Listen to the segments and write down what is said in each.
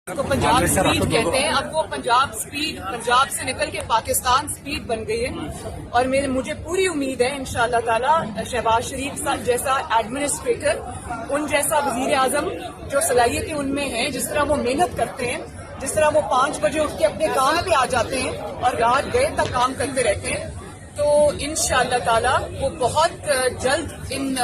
کو پنجاب سپیڈ کہتے ہیں. اب وہ پنجاب سے نکل کے پاکستان سپیڈ بن گئی ہے اور مجھے پوری امید ہے انشاءاللہ تعالی شہباز شریف جیسا ایڈمنسٹریٹر، ان جیسا وزیر اعظم جو صلاحیتیں ان میں ہیں، جس طرح وہ محنت کرتے ہیں، جس طرح وہ 5 بجے اٹھ کے اپنے کام پہ آ جاتے ہیں اور رات گئے تک کام کرتے رہتے ہیں، تو انشاءاللہ تعالی وہ بہت جلد ان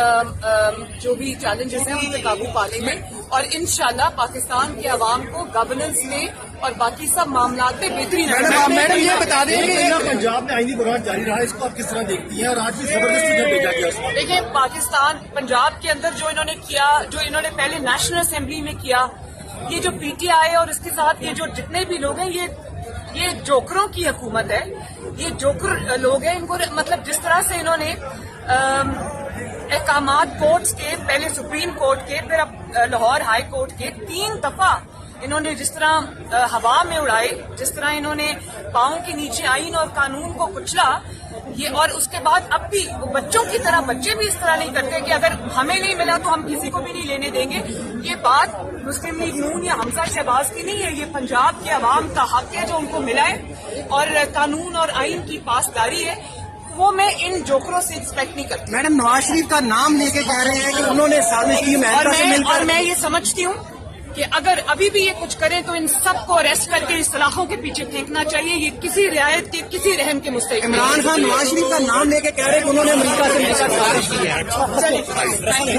جو بھی چیلنجز ہیں ان پہ قابو پا لیں گے اور انشاءاللہ پاکستان کے عوام کو گورننس میں اور باقی سب معاملات میں بہتری میڈم یہ بتا دیں کہ پنجاب میں آئینی بحران جاری رہا، اس کو آپ کس طرح دیکھتی ہیں اور آج بھی زبردستی نے بھیجا گیا؟ دیکھیں، پاکستان پنجاب کے اندر جو انہوں نے کیا، جو انہوں نے پہلے نیشنل اسمبلی میں کیا، یہ جو پی ٹی آئی اور اس کے ساتھ یہ جو جتنے بھی لوگ ہیں، یہ جوکروں کی حکومت ہے. یہ جوکر لوگ ہیں. ان کو مطلب جس طرح سے انہوں نے احکامات کورٹس کے، پہلے سپریم کورٹ کے، پھر اب لاہور ہائی کورٹ کے 3 دفعہ انہوں نے جس طرح ہوا میں اڑائے، جس طرح انہوں نے پاؤں کے نیچے آئین اور قانون کو کچلا، یہ اور اس کے بعد اب بھی بچوں کی طرح بچے بھی اس طرح نہیں کرتے کہ اگر ہمیں نہیں ملا تو ہم کسی کو بھی نہیں لینے دیں گے. یہ بات مسلم لیگ نون یا حمزہ شہباز کی نہیں ہے، یہ پنجاب کے عوام کا حق ہے جو ان کو ملا ہے اور قانون اور آئین کی پاسداری ہے. وہ میں ان جوکروں سے ایکسپیکٹ نہیں کرتی. میڈم نواز شریف کا نام لے کے کہہ رہے ہیں کہ انہوں نے سازش کی، اور میں یہ سمجھتی ہوں کہ اگر ابھی بھی یہ کچھ کریں تو ان سب کو اریسٹ کر کے اصطلاحوں کے پیچھے پھینکنا چاہیے. یہ کسی رعایت کے، کسی رحم کے مستحق. عمران خان نواز شریف کا نام لے کے کہہ رہے ہیں کہ انہوں نے امریکہ سے مل کر سازش کی ہے.